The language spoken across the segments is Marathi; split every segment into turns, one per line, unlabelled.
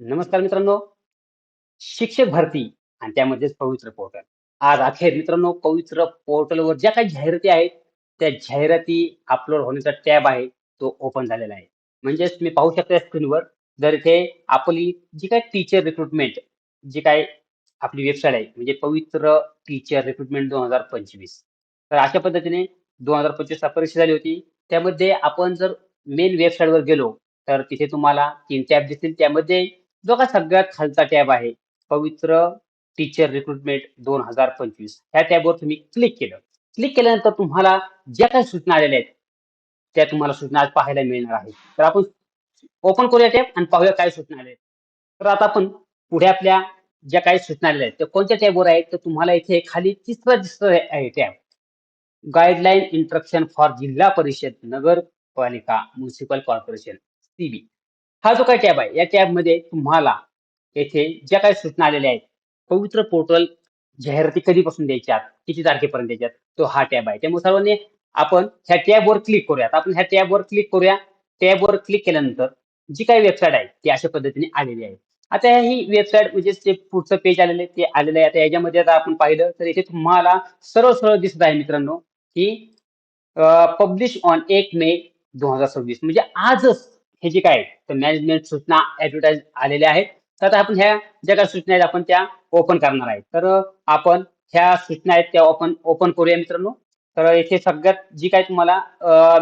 नमस्कार मित्रांनो. शिक्षक भरती आणि त्यामध्येच पवित्र पोर्टल. आज अखेर मित्रांनो पवित्र पोर्टलवर ज्या काही जाहिराती आहेत, त्या जाहिराती अपलोड होण्याचा टॅब आहे, तो ओपन झालेला आहे. म्हणजेच तुम्ही पाहू शकता स्क्रीनवर जर इथे आपली जी काही टीचर रिक्रुटमेंट जी काही आपली वेबसाईट आहे, म्हणजे पवित्र टीचर रिक्रुटमेंट 2025. तर अशा पद्धतीने 2025ला परीक्षा झाली होती. त्यामध्ये आपण जर मेन वेबसाईटवर गेलो, तर तिथे तुम्हाला 3 टॅब दिसतील. त्यामध्ये जो काही सगळ्यात खालचा टॅब आहे, पवित्र टीचर रिक्रुटमेंट 2025 ह्या टॅबवर तुम्ही क्लिक केलं. क्लिक केल्यानंतर तुम्हाला ज्या काही सूचना आलेल्या आहेत, त्या तुम्हाला सूचना आज पाहायला मिळणार आहेत. तर आपण ओपन करूया टॅब आणि पाहूया काय सूचना आल्या आहेत. तर आता आपण पुढे आपल्या ज्या काही सूचना आलेल्या आहेत, त्या कोणत्या टॅबवर आहेत, तर तुम्हाला इथे खाली तिसरा दिसत आहे टॅब. गाईडलाईन इन्स्ट्रक्शन फॉर जिल्हा परिषद, नगरपालिका, म्युनिसिपल कॉर्पोरेशन, सीबी. हा जो काही टॅब आहे, या टॅबमध्ये तुम्हाला येथे ज्या काही सूचना आलेल्या आहेत, पवित्र पोर्टल जाहिराती कधीपासून द्यायच्यात, किती तारखेपर्यंत द्यायच्यात, तो हा टॅब आहे. त्यामुळे सर्वांनी आपण ह्या टॅबवर क्लिक करूयात. आपण ह्या टॅबवर क्लिक करूया. टॅबवर क्लिक केल्यानंतर जी काही वेबसाईट आहे, ती अशा पद्धतीने आलेली आहे. आता ही वेबसाईट म्हणजे जे पुढचं पेज आलेलं आहे, ते आलेलं आहे. आता याच्यामध्ये आता आपण पाहिलं तर इथे तुम्हाला सरळ-सरळ दिसत आहे मित्रांनो, की पब्लिश ऑन 1 मे 2026 म्हणजे आजच हे जे काय तर मॅनेजमेंट सूचना ॲडव्हर्टाइज आलेल्या आहेत. तर आता आपण ह्या ज्या काही सूचना आहेत आपण त्या ओपन करणार आहेत. तर आपण ह्या सूचना आहेत त्या ओपन ओपन करूया मित्रांनो. तर इथे सगळ्यात जी काही तुम्हाला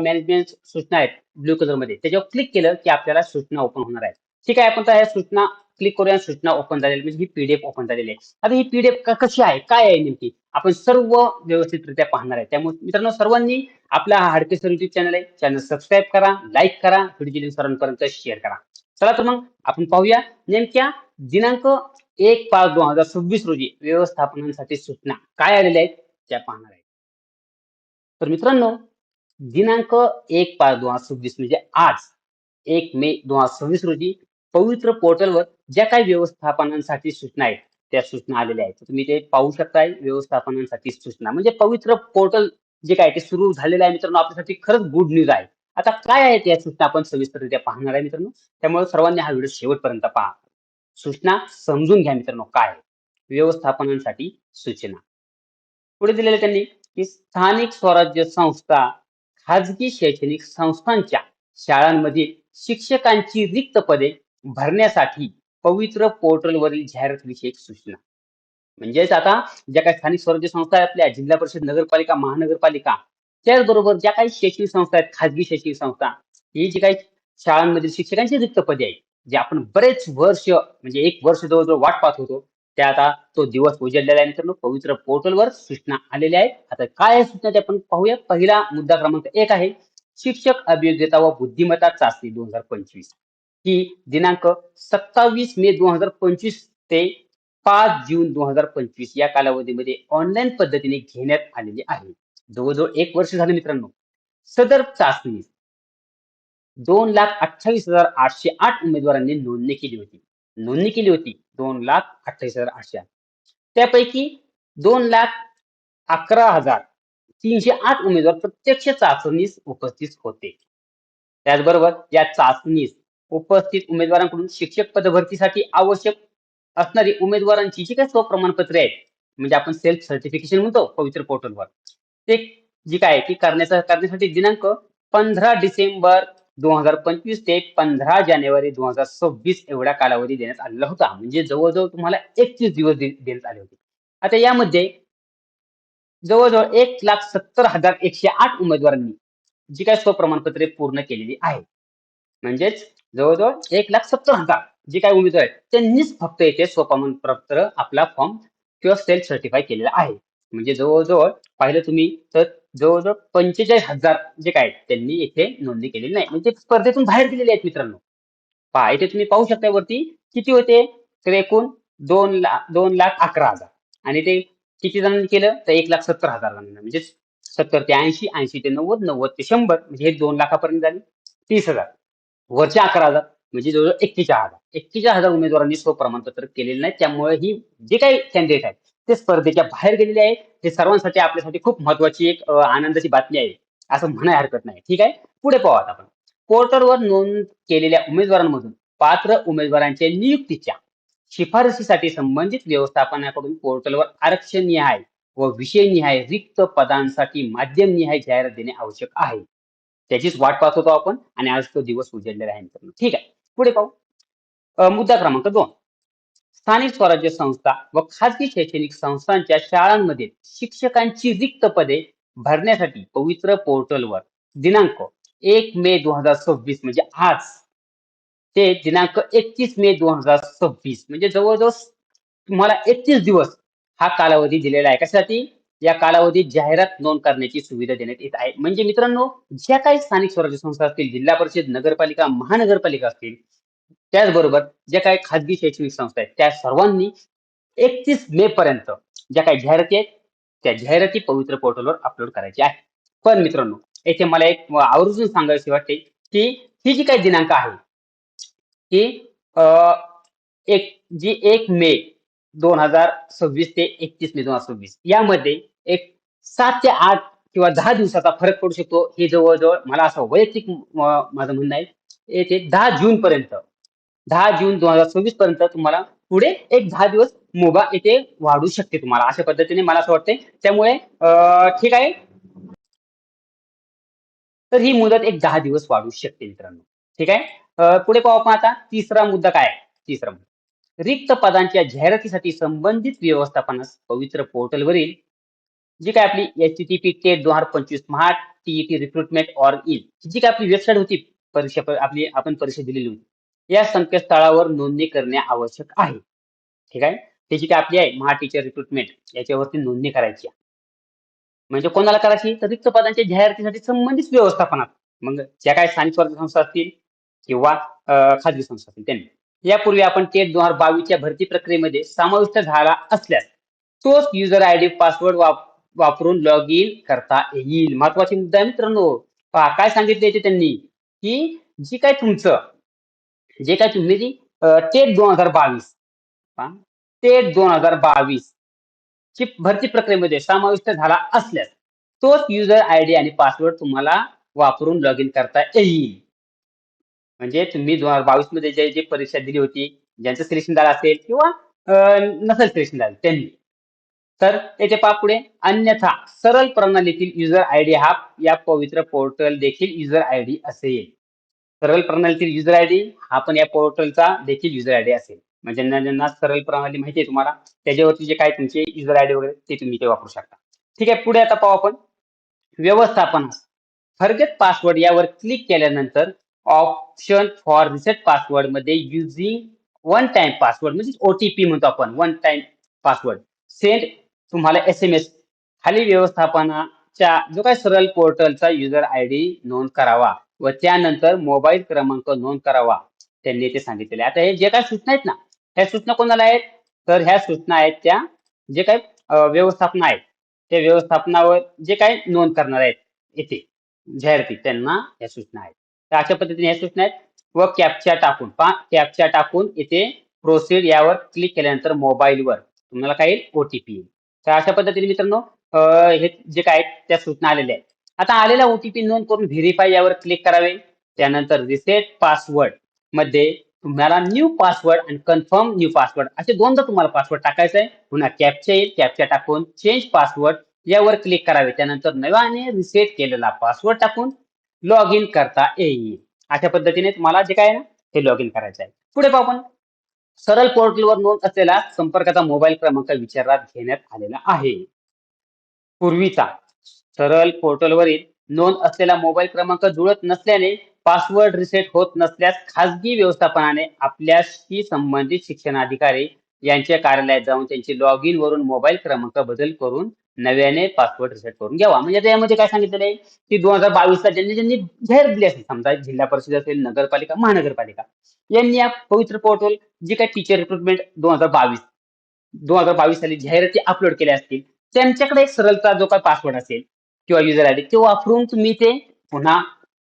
मॅनेजमेंट सूचना आहेत ब्लू कलरमध्ये त्याच्यावर क्लिक केलं की आपल्याला सूचना ओपन होणार आहेत. ठीक आहे, आपण त्या ह्या सूचना क्लिक करूया. सूचना ओपन झालेली म्हणजे ही पीडीएफ ओपन झालेली आहे. आता ही पीडीएफ कशी आहे, काय आहे नेमकी, आपण सर्व व्यवस्थितरित्या पाहणार आहे. त्यामुळे मित्रांनो सर्वांनी आपला हा हाडके सर युट्यूब चॅनल आहे, चॅनल सबस्क्राईब करा, लाईक करा, व्हिडिओ लिंक सर्वांपर्यंत शेअर करा. चला तर मग आपण पाहूया नेमक्या दिनांक 1/5/2026 रोजी व्यवस्थापनासाठी सूचना काय आलेल्या आहेत त्या पाहणार आहे. तर मित्रांनो दिनांक 1/5/2026 म्हणजे आज 1 मे 2026 रोजी पवित्र पोर्टलवर ज्या काही व्यवस्थापनांसाठी सूचना आहेत, त्या सूचना आलेल्या आहेत. तर तुम्ही ते पाहू शकताय व्यवस्थापनांसाठी सूचना. म्हणजे पवित्र पोर्टल जे काय ते सुरू झालेलं आहे मित्रांनो, आपल्यासाठी खरंच गुड न्यूज आहे. आता काय आहेत या सूचना आपण सविस्तररित्या पाहणार आहे मित्रांनो. त्यामुळे सर्वांनी हा व्हिडिओ शेवटपर्यंत पहा. सूचना समजून घ्या मित्रांनो काय आहे. व्यवस्थापनांसाठी सूचना. पुढे दिलेलं त्यांनी की स्थानिक स्वराज्य संस्था, खाजगी शैक्षणिक संस्थांच्या शाळांमधील शिक्षकांची रिक्त पदे भरण्यासाठी पवित्र पोर्टलवरील जाहिरातविषयक सूचना. म्हणजेच आता ज्या काही स्थानिक स्वराज्य संस्था आहेत आपल्या जिल्हा परिषद, नगरपालिका, महानगरपालिका, त्याचबरोबर ज्या काही शैक्षणिक संस्था आहेत, खाजगी शैक्षणिक संस्था, ही जी काही शाळांमधील शिक्षकांची रिक्त पदे आहेत, जे आपण बरेच वर्ष म्हणजे 1 वर्ष जवळ-जवळ वाट पाहत होतो. त्या आता तो दिवस उजेडलेला आहे मित्रांनो. पवित्र पोर्टलवर सूचना आलेल्या आहेत. आता काय आहे सूचना ते आपण पाहूया. पहिला मुद्दा क्रमांक 1 आहे, शिक्षक अभियोग्यता व बुद्धिमत्ता चाचणी 2025. ही दिनांक 27 मे 2025 ते 5 जून 2025 या कालावधीमध्ये ऑनलाईन पद्धतीने घेण्यात आलेली आहे. जवळ-जवळ 1 वर्ष झालं मित्रांनो. सदर चाचणी 2,28,808 उमेदवारांनी नोंदणी केली होती. नोंदणी केली होती 2,28,808. त्यापैकी 2,11,308 उमेदवार प्रत्यक्ष चाचणीस उपस्थित होते. त्याचबरोबर या चाचणीस उपस्थित उमेदवारांकडून शिक्षक पदभरतीसाठी आवश्यक असणारी उमेदवारांची जी काही स्वप्रमाणपत्रे आहेत, म्हणजे आपण सेल्फ सर्टिफिकेशन म्हणतो पवित्र पोर्टलवर, ते जी काय आहे ती करण्यासाठी दिनांक 15 डिसेंबर 2025 ते 15 जानेवारी 2026 एवढा कालावधी देण्यात आलेला होता. म्हणजे जवळ-जवळ तुम्हाला 31 दिवस देण्यात आले होते. आता यामध्ये जवळ-जवळ 1,70,108 उमेदवारांनी जी काही स्वप्रमाणपत्रे पूर्ण केलेली आहेत. म्हणजेच जवळ-जवळ 1,70,000 जे काही उमेदवार आहेत, त्यांनीच फक्त इथे स्वप्रमाणपत्र आपला फॉर्म किंवा सेल्फ सर्टिफाय केलेला आहे. म्हणजे जवळ-जवळ पाहिलं तुम्ही तर जवळ-जवळ 45,000 जे काय आहेत, त्यांनी इथे नोंदणी केलेली नाही. म्हणजे स्पर्धेतून बाहेर गेलेले आहेत मित्रांनो. पहा इथे तुम्ही पाहू शकता वरती किती होते? तर एकूण 2,11,000 आणि ते किती जणांनी केलं? तर 1,70,000 जणांना. म्हणजे 70 ते 80, 80 ते 90, 90 ते 100 म्हणजे हे 2,00,000 झाली. 30,000 वरचे 11,000 म्हणजे जवळ-जवळ 41,000. 41,000 उमेदवारांनी स्वप्रमाणपत्र केलेलं नाही. त्यामुळे ही जे काही कॅन्डिडेट आहेत, ते स्पर्धेच्या बाहेर गेलेले आहेत. हे सर्वांसाठी आपल्यासाठी खूप महत्त्वाची एक आनंदाची बातमी आहे, असं म्हणायला हरकत नाही. ठीक आहे. पुढे पाहू आता आपण. पोर्टलवर नोंद केलेल्या उमेदवारांमधून पात्र उमेदवारांच्या नियुक्तीच्या शिफारसीसाठी संबंधित व्यवस्थापनाकडून पोर्टलवर आरक्षणनिहाय व विषयनिहाय रिक्त पदांसाठी माध्यमनिहाय जाहिरात देणे आवश्यक आहे. त्याचीच वाट पाहत होतो आपण आणि आज तो दिवस उजेडलेला आहे मित्रांनो. ठीक आहे. पुढे पाहू. मुद्दा क्रमांक 2. स्थानिक स्वराज्य संस्था व खाजगी शैक्षणिक संस्थांच्या शाळांमध्ये शिक्षकांची रिक्त पदे भरण्यासाठी पवित्र पोर्टलवर दिनांक 1 मे 2026 म्हणजे आज ते दिनांक 31 मे 2026 म्हणजे जवळजवळ तुम्हाला 31 दिवस हा कालावधी दिलेला आहे. कशासाठी? या कालावधीत जाहिरात नोंद करण्याची सुविधा देण्यात येत आहे. म्हणजे मित्रांनो, ज्या काही स्थानिक स्वराज्य संस्था असतील, जिल्हा परिषद, नगरपालिका, महानगरपालिका असतील, त्याचबरोबर ज्या काही खाजगी शैक्षणिक संस्था आहेत, त्या सर्वांनी 31 मे पर्यंत ज्या काही जाहिराती आहेत, त्या जाहिराती पवित्र पोर्टलवर अपलोड करायच्या आहेत. पण मित्रांनो, येथे मला एक आवर्जून सांगायचे वाटते, की ही जी काही दिनांक आहे, की अ, एक जी 1 मे 2026 ते 31 मे 2026 यामध्ये एक 7 ते 8 किंवा 10 दिवसाचा फरक पडू शकतो. हे जवळ-जवळ मला असं वैयक्तिक माझं म्हणणं आहे. येथे 10 जून 2026 पर्यंत पुढे एक 10 दिवस मुभा येथे वाढू शकते तुम्हाला. अशा पद्धतीने मला असं वाटतंय. त्यामुळे ठीक आहे. तर ही मुदत एक 10 दिवस वाढू शकते मित्रांनो. ठीक आहे. पुढे पाहू आपण आता तिसरा मुद्दा काय आहे? तिसरा मुद्दा. रिक्त पदांच्या जाहिरातीसाठी संबंधित व्यवस्थापनास पवित्र पोर्टलवरील जी काय आपली HTTP TET 2025 smart TET recruitment or in जी काय आपली वेबसाईट होती आपली आपण परीक्षा दिलेली होती या संकेतस्थळावर नोंदणी करणे आवश्यक आहे. ठीक आहे. त्याची काय आपली आहे महा टीचर रिक्रुटमेंट याच्यावरती नोंदणी करायची आहे. म्हणजे कोणाला करायची तर रिक्त पदांच्या जाहिरातीसाठी संबंधित व्यवस्थापनात मग ज्या काही स्थानिक स्वराज्य संस्था असतील किंवा खाजगी संस्था असतील त्यांनी यापूर्वी आपण टेट 2022च्या भरती प्रक्रियेमध्ये समाविष्ट झाला असल्यास तोच युजर आयडी पासवर्ड वापरून लॉग इन करता येईल. महत्वाची मुद्दा आहे मित्रांनो. पहा काय सांगितले ते त्यांनी की जी काय तुमचं जे काय तुम्ही जी टेट 2022 टेट 2022 ची भरती प्रक्रियेमध्ये समाविष्ट झाला असल्यास तोच युजर आयडी आणि पासवर्ड तुम्हाला वापरून लॉग इन करता येईल. म्हणजे तुम्ही 2022 मध्ये जे जे परीक्षा दिली होती, ज्यांचं सिलेक्शन झालं असेल किंवा नसेल सिलेक्शन झालं त्यांनी. तर येथे पहा पुढे अन्यथा सरळ प्रणालीतील युजर आयडी हा या पवित्र पोर्टल देखील युजर आयडी असेल. सरळ प्रणालीतील युजर आयडी हा पण या पोर्टलचा देखील युजर आयडी असेल. म्हणजे ज्यांना ज्यांना सरळ प्रणाली माहिती आहे तुम्हाला त्याच्यावरती जे काय तुमचे युजर आयडी वगैरे ते तुम्ही ते वापरू शकता. ठीक आहे. पुढे आता पाहू आपण व्यवस्थापन. फॉरगेट पासवर्ड यावर क्लिक केल्यानंतर ऑप्शन फॉर रिसेट पासवर्ड मध्ये युझिंग वन टाइम पासवर्ड म्हणजे ओटीपी म्हणतो आपण वन टाइम पासवर्ड सेंड तुम्हाला एसएमएस खाली व्यवस्थापनाच्या जो काही सरळ पोर्टलचा युजर आयडी नोंद करावा व त्यानंतर मोबाईल क्रमांक नोंद करावा त्यांनी ते सांगितलेले. आता हे जे काही सूचना आहेत ना ह्या सूचना कोणाला आहेत तर ह्या सूचना आहेत त्या जे काही व्यवस्थापन आहेत त्या व्यवस्थापनावर जे काही नोंद करणार आहेत येथे जाहिराती त्यांना या सूचना आहेत. तर अशा पद्धतीने या सूचना आहेत व कॅप्चा टाकून इथे प्रोसीड यावर क्लिक केल्यानंतर मोबाईलवर तुम्हाला काही ओटीपी येईल. तर अशा पद्धतीने मित्रांनो हे जे काय आहेत त्या सूचना आलेल्या आहेत. आता आलेला ओटीपी नोंद करून व्हेरीफाय यावर क्लिक करावे. त्यानंतर रिसेट पासवर्ड मध्ये तुम्हाला न्यू पासवर्ड आणि कन्फर्म न्यू पासवर्ड असे दोनदा तुम्हाला पासवर्ड टाकायचा आहे. पुन्हा कॅप्चा येईल. कॅप्चा टाकून चेंज पासवर्ड यावर क्लिक करावे. त्यानंतर नव्याने रिसेट केलेला पासवर्ड टाकून लॉग इन करता येईल. अशा पद्धतीने तुम्हाला जे काय आहे ना ते लॉग इन करायचं आहे. पुढे पाहू आपण सरळ पोर्टलवर नोंद असलेला संपर्काचा मोबाईल क्रमांक विचारात घेण्यात आलेला आहे. पूर्वीचा सरळ पोर्टलवरील नोंद असलेला मोबाईल क्रमांक जुळत नसल्याने पासवर्ड रिसेट होत नसल्यास खाजगी व्यवस्थापनाने आपल्याशी संबंधित शिक्षणाधिकारी यांच्या कार्यालयात जाऊन त्यांची लॉग इन वरून मोबाईल क्रमांक बदल करून नव्याने पासवर्ड रिसेट करून घ्यावा. म्हणजे त्यामध्ये काय सांगितलेलं आहे की 2022ला ज्यांनी ज्यांनी जाहीर दिली असेल समजा जिल्हा परिषद असेल नगरपालिका महानगरपालिका यांनी या पवित्र पोर्टल जी काही टीचर रिक्रुटमेंट 2022 साली जाहिराती अपलोड केल्या असतील त्यांच्याकडे एक सरळचा जो काही पासवर्ड असेल किंवा युजर आयडी ते वापरून तुम्ही ते पुन्हा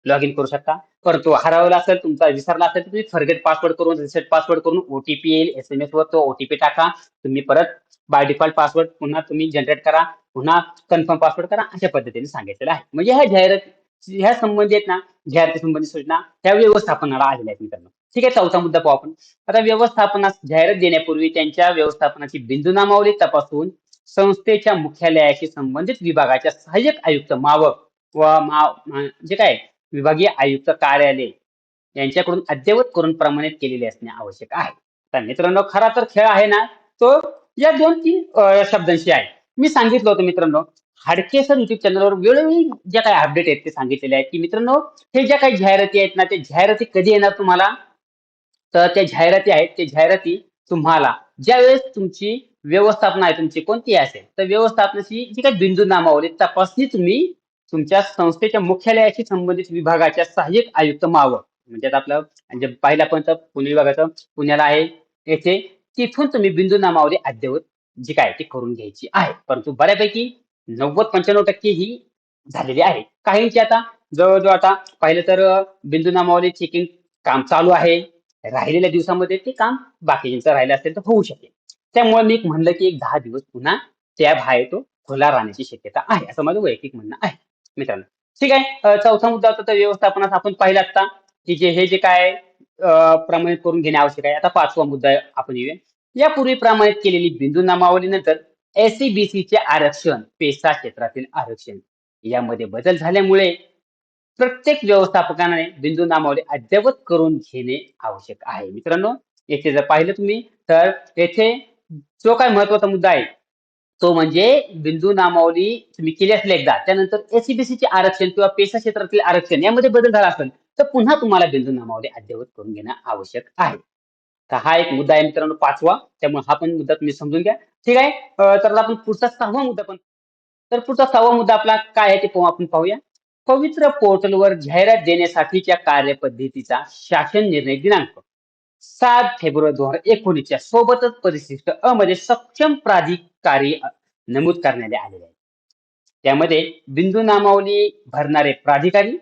लॉग इन करू शकता. परंतु हरवला असेल तुमचा विसरला असेल तर तुम्ही फॉरगेट पासवर्ड करून रिसेट पासवर्ड करून ओटीपी येईल एसएमएस वर तो ओटीपी टाका तुम्ही परत बाय डिफॉल्ट पासवर्ड पुन्हा तुम्ही जनरेट करा पुन्हा कन्फर्म पासवर्ड करा अशा पद्धतीने सांगितलेलं आहे. म्हणजे ह्या जाहिरात ह्या संबंधित ना जाहिराती संबंधित सूचना ह्या व्यवस्थापनाला आलेल्या आहेत मित्रांनो. ठीक आहे, चौथा मुद्दा पाहू आपण. आता व्यवस्थापनास जाहिरात देण्यापूर्वी त्यांच्या व्यवस्थापनाची बिंदूनामावली तपासून संस्थेच्या मुख्यालयाशी संबंधित विभागाच्या सहाय्यक आयुक्त मावक व म्हणजे काय विभागीय आयुक्त कार्यालय यांच्याकडून अद्ययावत करून प्रमाणित केलेले असणे आवश्यक आहे. तर मित्रांनो, खरा तर खेळ आहे ना तो या 2-3 शब्दांशी आहे. मी सांगितलं होतं मित्रांनो, हाडकेसर युट्यूब चॅनलवर वेळोवेळी ज्या काही अपडेट आहेत ते सांगितलेले आहेत, की मित्रांनो हे ज्या काही जाहिराती आहेत ना, त्या जाहिराती कधी येणार तुम्हाला? तर त्या जाहिराती आहेत, त्या जाहिराती तुम्हाला ज्यावेळेस तुमची व्यवस्थापना आहे तुमची कोणतीही असेल, तर व्यवस्थापनाची जी काही बिंदू नामावली तपासणी तुम्ही तुमच्या संस्थेच्या मुख्यालयाशी संबंधित विभागाच्या सहाय्यक आयुक्त मावळ म्हणजे आता आपलं म्हणजे पाहिलं आपण तर पुणे विभागाचं पुण्याला आहे येथे तिथून तुम्ही बिंदू नामावली अद्ययावत जी काय ती करून घ्यायची आहे. परंतु बऱ्यापैकी 90-95% ही झालेली आहे. काहींची आता जवळ-जवळ आता पाहिलं तर बिंदू नामावली चेकिंग काम चालू आहे. राहिलेल्या दिवसामध्ये ते काम बाकीच्यांचं राहिलं असेल तर होऊ शकेल. त्यामुळे मी एक म्हणलं की एक 10 दिवस पुन्हा टॅब आहे तो खुला राहण्याची शक्यता आहे, असं माझं वैयक्तिक म्हणणं आहे मित्रांनो. ठीक आहे. चौथा मुद्दा होता तर व्यवस्थापनास आपण पाहिला आता, की हे जे काय प्रमाणित करून घेणे आवश्यक आहे. आता 5वा मुद्दा आपण येऊया. यापूर्वी प्रमाणित केलेली बिंदू नामावलीनंतर एस-सी-बी-सीचे आरक्षण, पेसा क्षेत्रातील आरक्षण यामध्ये बदल झाल्यामुळे प्रत्येक व्यवस्थापकाने बिंदू नामावली अद्ययावत करून घेणे आवश्यक आहे. मित्रांनो, येथे जर पाहिलं तुम्ही तर येथे जो काय महत्वाचा मुद्दा आहे, तो म्हणजे बिंदू नामावली तुम्ही केली असेल एकदा, त्यानंतर एस-सी-बी-सीचे आरक्षण किंवा पेसा क्षेत्रातील आरक्षण यामध्ये बदल झाला असेल, तर पुन्हा तुम्हाला बिंदू नामावली अद्ययावत करून घेणं आवश्यक आहे. तर हा एक मुद्दा आहे मित्रांनो 5वा. त्यामुळे हा पण मुद्दा तुम्ही समजून घ्या. ठीक आहे. तर आपण पुढचा 6वा मुद्दा पण तर पुढचा 6वा मुद्दा आपला काय आहे ते आपण पाहूया. पवित्र पोर्टलवर जाहिरात देण्यासाठीच्या कार्यपद्धतीचा शासन निर्णय दिनांक 7 फेब्रुवारी 2019 च्या सोबतच परिशिष्ट अ मध्ये सक्षम प्राधिकारी नमूद करण्यात आलेले आहे. त्यामध्ये बिंदू नामावली भरणारे प्राधिकारी,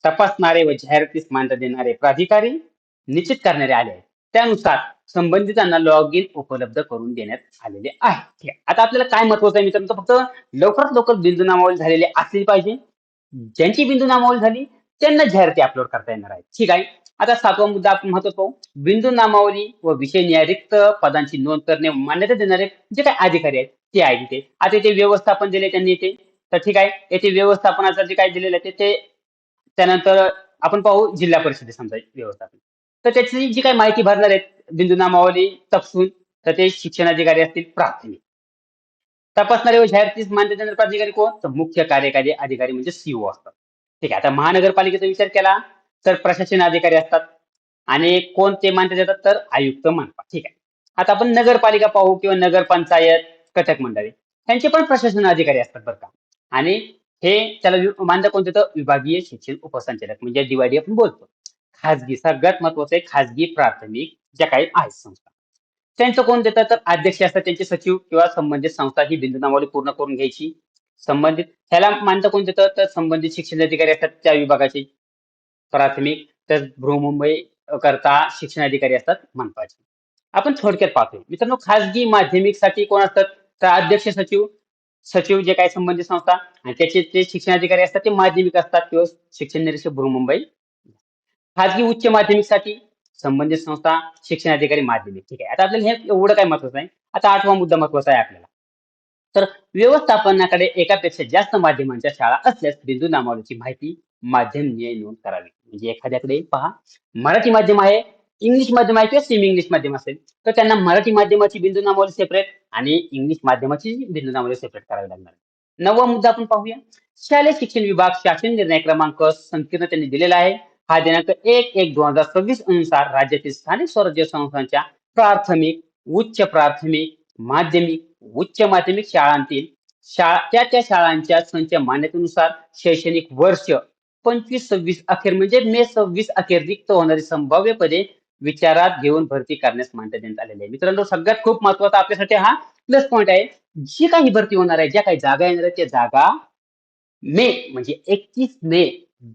तपासणारे व जाहिरातीस मान्यता देणारे प्राधिकारी निश्चित करणारे आले आहेत. त्यानुसार संबंधितांना लॉग इन उपलब्ध करून देण्यात आलेले आहे. ठीक आहे. आता आपल्याला काय महत्वाचं आहे मित्रांनो, फक्त लवकरात लवकर बिंदू नामावली झालेली असली पाहिजे. ज्यांची बिंदू नामावली झाली त्यांना जाहिराती अपलोड करता येणार आहेत. ठीक आहे. आता 7वा मुद्दा आपण महत्वाचा पाहू. बिंदू नामावली व विषय न्याय रिक्त पदांची नोंद करणे मान्यता देणारे जे काही अधिकारी आहेत ते आहेत इथे. आता इथे व्यवस्थापन दिले त्यांनी इथे. तर ठीक आहे. येथे व्यवस्थापनाचं जे काही दिलेलं आहे ते त्यानंतर आपण पाहू जिल्हा परिषद समजा व्यवस्थापन. तर त्याची जी काही माहिती भरणार आहेत बिंदू नामावली तपसून तर ते शिक्षणाधिकारी असतील प्राथमिक. तपासणारे व जाहिरातीस मान्यता देणारे प्राधिकारी कोण? तर मुख्य कार्यकारी अधिकारी म्हणजे सीओ असतात. ठीक आहे. आता महानगरपालिकेचा विचार केला तर प्रशासन अधिकारी असतात आणि कोण ते मान्यता देतात तर आयुक्त मनपा. ठीक आहे. आता आपण नगरपालिका पाहू किंवा नगरपंचायत, कथक मंडळे यांचे पण प्रशासन अधिकारी असतात बरं का. आणि हे त्याला मान्यता कोण देतं? विभागीय शिक्षण उपसंचालक म्हणजे डीवायडी आपण बोलतो. खाजगी सगळ्यात महत्वाचं आहे खाजगी प्राथमिक ज्या काही आहेत संस्था. त्यांचं कोण देतात तर अध्यक्ष असतात त्यांचे सचिव किंवा संबंधित संस्था ही बिंदूनामावली पूर्ण करून घ्यायची. संबंधित ह्याला मान्यता कोण देतं तर संबंधित शिक्षण अधिकारी असतात त्या विभागाचे प्राथमिक तर बृहन्मुंबई करता शिक्षण अधिकारी असतात मनपाचे. आपण थोडक्यात पाहतोय मित्रांनो, खाजगी माध्यमिकसाठी कोण असतात तर अध्यक्ष सचिव सचिव जे काही संबंधित संस्था आणि त्याचे जे शिक्षण अधिकारी असतात ते माध्यमिक असतात किंवा शिक्षण निरीक्षक बृहन्मुंबई. खाजगी उच्च माध्यमिकसाठी संबंधित संस्था शिक्षण अधिकारी माध्यमिक. ठीक आहे. आता आपल्याला हे एवढं काय महत्वाचं नाही. आता 8वा मुद्दा महत्वाचा आहे आपल्याला. तर व्यवस्थापनाकडे एकापेक्षा जास्त माध्यमांच्या शाळा असल्यास बिंदू नामावलीची माहिती माध्यम निहाय नोंद करावी. म्हणजे एखाद्याकडे पहा मराठी माध्यम आहे, इंग्लिश माध्यम आहे किंवा सेमी इंग्लिश माध्यम असेल तर त्यांना मराठी माध्यमाची बिंदू नामावली सेपरेट आणि इंग्लिश माध्यमाची बिंदू नामावली सेपरेट करावी लागणार. 9वा मुद्दा आपण पाहूया. शालेय शिक्षण विभाग शासन निर्णय क्रमांक संकीर्ण त्यांनी दिलेला आहे. हा दिनांक 1/1/2026 अनुसार राज्यातील स्थानिक स्वराज्य संस्थांच्या प्राथमिक, उच्च प्राथमिक, माध्यमिक, उच्च माध्यमिक शाळांतील त्या त्या शाळांच्या संच मान्यतेनुसार शैक्षणिक वर्ष 25-26 अखेर म्हणजे मे 26 अखेर रिक्त होणारी संभाव्य पदे विचारात घेऊन भरती करण्यास मान्यता देण्यात आलेली आहे. मित्रांनो, सगळ्यात खूप महत्वाचा आपल्यासाठी हा प्लस पॉईंट आहे. जी काही भरती होणार आहे, ज्या काही जागा येणार आहेत, त्या जागा मे म्हणजे 31 मे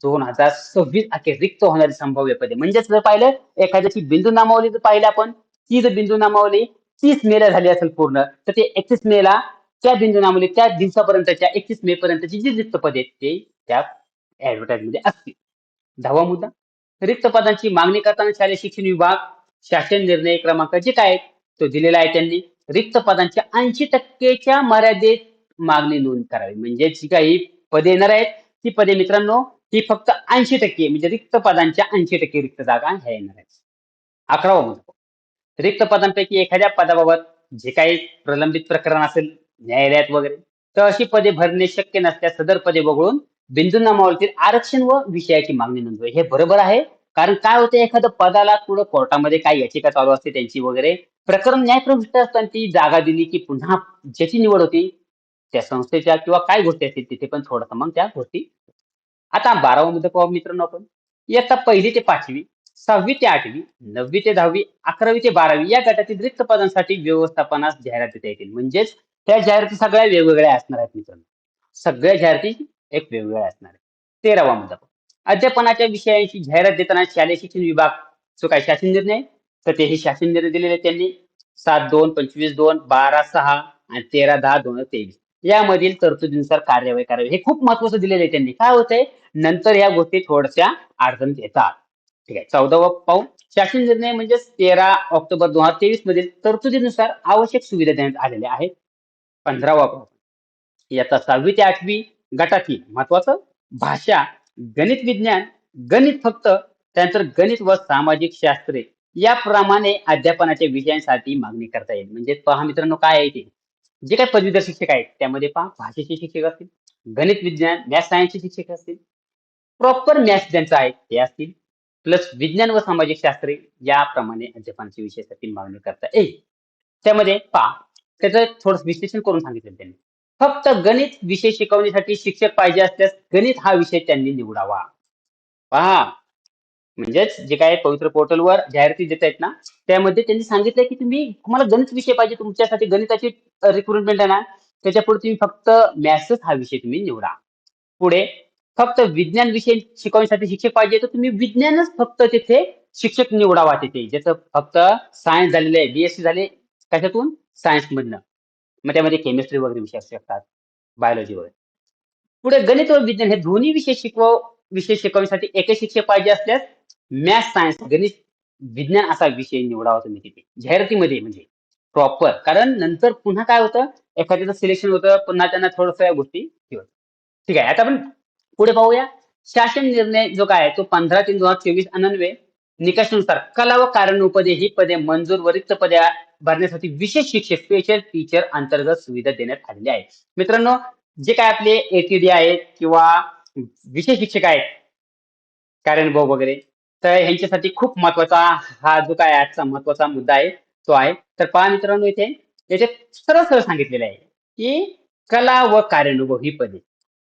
2026 अखेर रिक्त होणारी संभाव्य पदे. म्हणजेच जर पाहिलं एखाद्याची बिंदू नामावली जर पाहिलं आपण, ती जर बिंदू नामावली 30 मे ला झाली असेल पूर्ण, तर ते 31 मे ला त्या बिंदू नामावली त्या दिवसापर्यंतच्या 31 मे पर्यंतची जी रिक्त पदे आहेत ते त्या ऍडव्हर्टाइजमध्ये असतील. 10वा मुद्दा, रिक्त पदांची मागणी करताना शालेय शिक्षण विभाग शासन निर्णय क्रमांक जे काय आहे, तो दिलेला आहे त्यांनी. रिक्त पदांच्या 80% मर्यादेत मागणी नोंद करावी. म्हणजे जी काही पदे येणार आहेत, ती पदे मित्रांनो ही फक्त 80% म्हणजे रिक्त पदांच्या 80% रिक्त जागा ह्या येणार आहेत. 11वा मुद्दा, रिक्त पदांपैकी एखाद्या पदाबाबत जे काही प्रलंबित प्रकरण असेल न्यायालयात वगैरे, तर अशी पदे भरणे शक्य नसल्यास सदर पदे वगळून बिंदू नामावलीतील आरक्षण व विषयाची मागणी नोंदवावी. हे बरोबर आहे. कारण काय होतं एखादं पदाला पुढं कोर्टामध्ये काही याचिका चालू असते त्यांची वगैरे, प्रकरण न्यायप्रविष्ट असताना ती जागा दिली की पुन्हा ज्याची निवड होती त्या संस्थेच्या किंवा काय गोष्टी असतील तिथे पण थोडंसं मग त्या गोष्टी. आता 12वा मुद्दा पाहू मित्रांनो आपण. इयत्ता 1ली ते 5वी, 6वी ते 8वी, 9वी ते 10वी, 11वी ते 12वी या गटातील रिक्त पदांसाठी व्यवस्थापनास जाहिरात देता येतील. म्हणजेच त्या जाहिराती सगळ्या वेगवेगळ्या असणार आहेत मित्रांनो. सगळ्या जाहिराती एक वेगवेगळ्या असणार आहेत. 13वा मुद्दा पाहू. अध्यापनाच्या विषयांची जाहिरात देताना शालेय शिक्षण विभाग जो काय शासन निर्णय, तर तेही शासन निर्णय दिलेले आहेत त्यांनी. 7/2, 25/2, 12/6 आणि 13/10/2023 यामधील तरतुदीनुसार कार्यवाही करावी. हे खूप महत्वाचं दिलेलं आहे त्यांनी. काय होतंय नंतर या गोष्टी थोड्याशा अडचणीत येतात. ठीक आहे. 14वा पाहू. शासन निर्णय म्हणजेच 13 ऑक्टोबर 2023 मधील तरतुदीनुसार आवश्यक सुविधा देण्यात आलेल्या आहेत. 15वा पाहू. इयत्ता 6वी ते 8वी गटातील महत्वाचं भाषा, गणित विज्ञान, गणित फक्त, त्यानंतर गणित व सामाजिक शास्त्रे याप्रमाणे अध्यापनाच्या विषयांसाठी मागणी करता येईल. म्हणजे पहा मित्रांनो काय आहे ते. जे काही पदवीधर शिक्षक आहेत त्यामध्ये पहा भाषेचे शिक्षक असतील, गणित विज्ञान, मॅथ्स सायन्सचे शिक्षक असतील, प्रॉपर मॅथ्स ज्यांचं आहे ते असतील, प्लस विज्ञान व सामाजिक शास्त्रे याप्रमाणे अध्यापनाच्या विषयासाठी मागणी करता येईल. त्यामध्ये पहा त्याचं थोडं विश्लेषण करून सांगितलं त्यांनी. फक्त गणित विषय शिकवण्यासाठी शिक्षक पाहिजे असल्यास गणित हा विषय त्यांनी निवडावा. पहा म्हणजेच जे काही पवित्र पोर्टलवर जाहिराती देत आहेत ना, त्यामध्ये त्यांनी सांगितलंय की तुम्हाला गणित विषय पाहिजे तुमच्यासाठी गणिताची रिक्रुटमेंट आहे ना, त्याच्यापुढे तुम्ही फक्त मॅथ्सच हा विषय तुम्ही निवडा. पुढे फक्त विज्ञान विषय शिकवण्यासाठी शिक्षक पाहिजे तर तुम्ही विज्ञानच फक्त तिथे शिक्षक निवडावा तिथे. ज्याचं फक्त सायन्स झालेलं आहे, BSc झाले कशातून? सायन्स मधनं. मग त्यामध्ये केमिस्ट्री वगैरे विषय असू शकतात, बायोलॉजी वगैरे. पुढे गणित व विज्ञान हे दोन्ही विषय शिकवण्यासाठी एकच शिक्षक पाहिजे असल्यास मॅथ्स, सायन्स, गणित, विज्ञान असा विषय निवडावा तुम्ही तिथे जाहिरातीमध्ये म्हणजे प्रॉपर. कारण नंतर पुन्हा काय होतं एखाद्याचं सिलेक्शन होतं पुन्हा त्यांना थोडंसं या गोष्टी हे होतं. ठीक आहे. आता आपण पुढे पाहूया. शासन निर्णय जो काय आहे तो 15/3/2024 अन्वये निकषानुसार कला व कार्यानुपदे ही पदे मंजूर व रिक्त पदे भरण्यासाठी विशेष शिक्षक स्पेशल टीचर अंतर्गत सुविधा देण्यात आलेली आहे. मित्रांनो जे काय आपले ATD आहेत किंवा विषय शिक्षक आहेत कार्यानुभव वगैरे, तर ह्यांच्यासाठी खूप महत्वाचा हा जो काय आजचा महत्वाचा मुद्दा आहे तो आहे. तर पहा मित्रांनो इथे याच्यात सरळ सरळ सांगितलेलं आहे की कला व कार्यानुभव ही पदे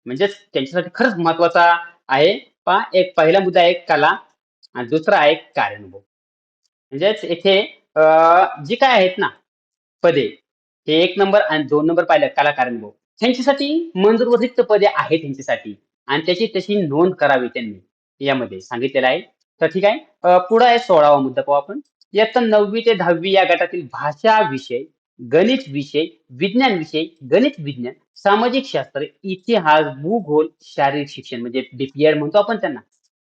म्हणजेच त्यांच्यासाठी खरंच महत्वाचा आहे. पहा एक पहिला मुद्दा आहे कला आणि दुसरा आहे कार्यानुभव. म्हणजेच इथे जी काय आहेत ना पदे हे 1 नंबर आणि 2 नंबर पाहिलं कला कार्यानुभव ह्यांच्यासाठी मंजूर व रिक्त पदे आहेत त्यांच्यासाठी आणि त्याची तशी नोंद करावी त्यांनी यामध्ये सांगितलेलं आहे. तर ठीक आहे. पुढे आहे 16वा मुद्दा पाहू आपण. इयत्ता 9वी ते 10वी या गटातील भाषा विषय, गणित विषय, विज्ञान विषय, गणित विज्ञान, सामाजिक शास्त्र, इतिहास, भूगोल, शारीरिक शिक्षण म्हणजे DPED म्हणतो आपण त्यांना,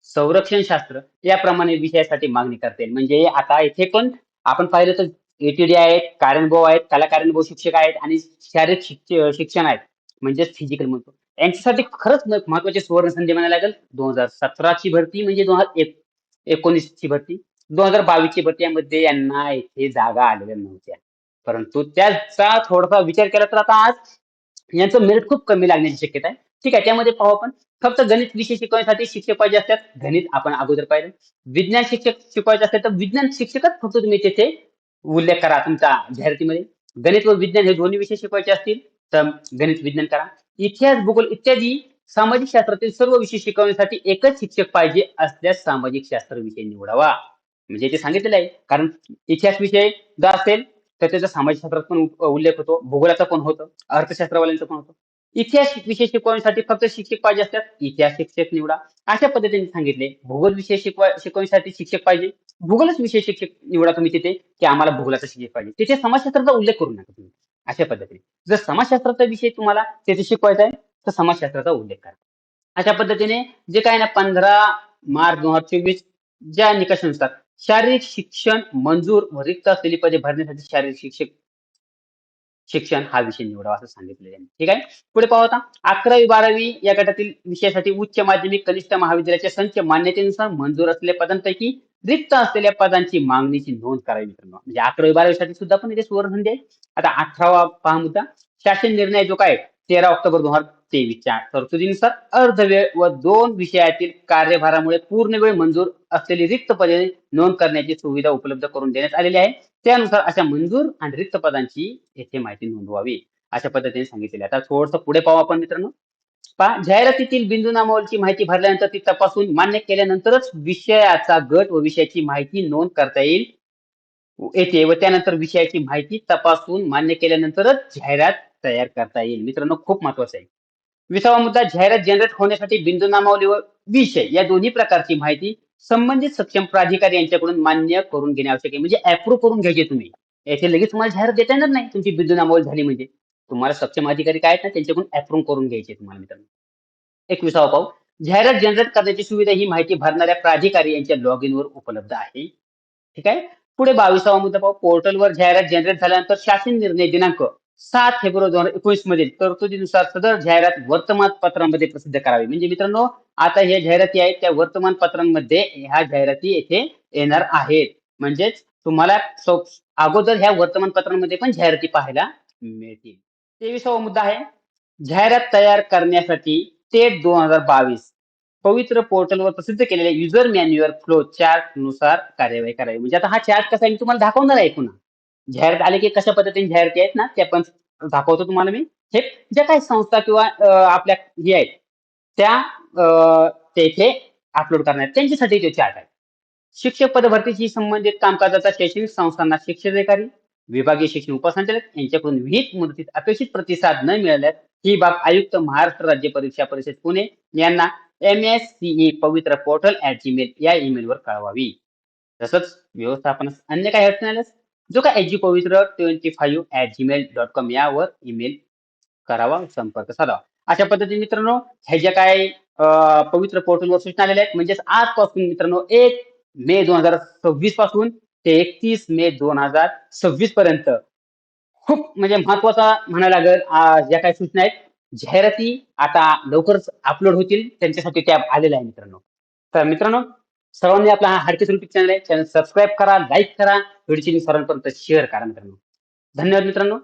संरक्षण शास्त्र याप्रमाणे विषयासाठी मागणी करता येईल. म्हणजे आता इथे पण आपण पाहिलं तर ATD आहेत, कार्यानुभव आहेत, कला कार्यानुभव शिक्षक आहेत आणि शारीरिक शिक्षण आहेत. म्हणजेच फिजिकल म्हणतो. यांच्यासाठी खरंच महत्वाची सुवर्ण संधी म्हणायला लागेल. 2017 ची भरती म्हणजे 2019 ची भरती, 2022 ची भरती यामध्ये यांना इथे जागा आलेल्या नव्हत्या. परंतु त्याचा थोडासा विचार केला तर आता आज यांचं मेरिट खूप कमी लागण्याची शक्यता आहे. ठीक आहे. त्यामध्ये पाहू आपण फक्त गणित विषय शिकवण्यासाठी शिक्षक पाहिजे असतात. गणित आपण अगोदर पाहिलं. विज्ञान शिक्षक शिकवायचे असतात तर विज्ञान शिक्षकच फक्त तुम्ही तिथे उल्लेख करा तुमच्या जाहिरातीमध्ये. गणित व विज्ञान हे दोन्ही विषय शिकवायचे असतील तर गणित विज्ञान करा. इतिहास, भूगोल इत्यादी सामाजिक शास्त्रातील सर्व विषय शिकवण्यासाठी एकच शिक्षक पाहिजे असल्यास सामाजिक शास्त्र विषय निवडावा. म्हणजे ते सांगितलेलं आहे. कारण इतिहास विषय जर असेल तर त्याचा सामाजिक शास्त्रात पण उल्लेख होतो, भूगोलाचा पण होतो, अर्थशास्त्रवाल्यांचा पण होतो. इतिहास विषय शिकवण्यासाठी फक्त शिक्षक पाहिजे असतात, इतिहास शिक्षक निवडा. अशा पद्धतीने सांगितले. भूगोल विषय शिकवण्यासाठी शिक्षक पाहिजे, भूगोलच विषय शिक्षक निवडा तुम्ही तिथे की आम्हाला भूगोलाचा शिक्षक पाहिजे. तिथे समाजशास्त्राचा उल्लेख करू नका तुम्ही. अशा पद्धतीने जर समाजशास्त्राचा विषय तुम्हाला तिथे शिकवायचा आहे तर समाजशास्त्राचा उल्लेख करा. अशा पद्धतीने जे काय ना 15 मार्च 2024 ज्या निकषानुसार शारीरिक शिक्षण मंजूर व रिक्त असलेली पदे भरण्यासाठी शारीरिक शिक्षण हा विषय निवडावा असं सांगितलेलं आहे. ठीक आहे. पुढे पाहू आता 11वी-12वी या गटातील विषयासाठी उच्च माध्यमिक कनिष्ठ महाविद्यालयाच्या संच मान्यतेनुसार मंजूर असलेल्या पदांपैकी रिक्त असलेल्या पदांची मागणीची नोंद करावी मित्रांनो. म्हणजे 11वी-12वी साठी सुद्धा पण इथे सुवर्णसंधी आहे. आता 18वा पहा मुद्दा. शासन निर्णय जो काय 13 ऑक्टोबर 2023च्या तरतुदीनुसार अर्धवेळ व 2 विषयातील कार्यभारामुळे पूर्ण वेळ मंजूर असलेली रिक्त पदे नोंद करण्याची सुविधा उपलब्ध करून देण्यात आलेली आहे. त्यानुसार अशा मंजूर आणि रिक्त पदांची येथे माहिती नोंदवावी अशा पद्धतीने सांगितलेले आहे. आता थोडंसं पुढे पाहू आपण मित्रांनो. पहा जाहिरातीतील बिंदू नामावलीची माहिती भरल्यानंतर ती तपासून मान्य केल्यानंतरच विषयाचा गट व विषयाची माहिती नोंद करता येते व त्यानंतर विषयाची माहिती तपासून मान्य केल्यानंतरच जाहिरात तयार करता येईल. मित्रांनो खूप महत्वाचं आहे. 20वा मुद्दा जाहिरात जनरेट होण्यासाठी बिंदू नामावली व विषय या दोन्ही प्रकारची माहिती संबंधित सक्षम प्राधिकारी यांच्याकडून मान्य करून घेणे आवश्यक आहे. म्हणजे अप्रूव्ह करून घ्यायचे तुम्ही. येथे लगेच तुम्हाला जाहिरात देता येणार नाही तुमची बिंदू नामावली झाली म्हणजे. तुम्हाला सक्षम अधिकारी काय आहेत ना त्यांच्याकडून अप्रूव्ह करून घ्यायचे तुम्हाला मित्रांनो. 21वा पाहू. जाहिरात जनरेट करण्याची सुविधा ही माहिती भरणाऱ्या प्राधिकारी यांच्या लॉग इन वर उपलब्ध आहे. ठीक आहे. पुढे 22वा मुद्दा पाहू. पोर्टलवर जाहिरात जनरेट झाल्यानंतर शासन निर्णय दिनांक 7 फेब्रुवारी 2019 मधील तरतुदीनुसार सदर जाहिरात वर्तमानपत्रांमध्ये प्रसिद्ध करावी. म्हणजे मित्रांनो आता ह्या जाहिराती आहेत त्या वर्तमानपत्रांमध्ये ह्या जाहिराती येथे येणार आहेत. म्हणजेच तुम्हाला अगोदर ह्या वर्तमानपत्रांमध्ये पण जाहिराती पाहायला मिळतील. 23वा मुद्दा आहे. जाहिरात तयार करण्यासाठी टेट 2022 पवित्र पोर्टलवर प्रसिद्ध केलेल्या युजर मॅन्युअल फ्लो चार्ट नुसार कार्यवाही करावी. म्हणजे आता हा चार्ट कसा आहे मी तुम्हाला दाखवणार आहे पुन्हा. जाहिरात आले की कशा पद्धतीने जाहिराती आहेत ना त्या पण दाखवतो तुम्हाला मी. हे ज्या काही संस्था किंवा आपल्या हे आहेत त्या तेथे अपलोड करणार त्यांच्यासाठी तो चार्ट आहे. शिक्षक पदभरतीशी संबंधित कामकाजाचा शैक्षणिक संस्थांना शिक्षणाधिकारी, विभागीय शिक्षण उपसंचालक यांच्याकडून विहित मुदतीत अपेक्षित प्रतिसाद न मिळाल्यास ही बाब आयुक्त महाराष्ट्र राज्य परीक्षा परिषद पुणे यांना MSCE पवित्र पोर्टल @gmail या ईमेलवर कळवावी. तसंच व्यवस्थापनास अन्य काही अडचण आल्यास जो काय pvpavitra25@gmail.com यावर ईमेल करावा, संपर्क साधावा. अशा पद्धतीने मित्रांनो ह्या ज्या काही पवित्र पोर्टलवर सूचना आलेल्या आहेत म्हणजेच आजपासून मित्रांनो 1 मे 2026 पासून ते 31 मे 2026 पर्यंत खूप म्हणजे महत्वाचा म्हणायला लागेल ज्या काही सूचना आहेत जाहिराती आता लवकरच अपलोड होतील त्यांच्यासाठी टॅब आलेला आहे मित्रांनो. तर मित्रांनो सर्वांनी आपला हा हाडकेस युट्यूब चॅनल आहे चॅनल सबस्क्राईब करा, लाईक करा, व्हिडिओची सर्वांपर्यंत शेअर करा मित्रांनो. धन्यवाद मित्रांनो.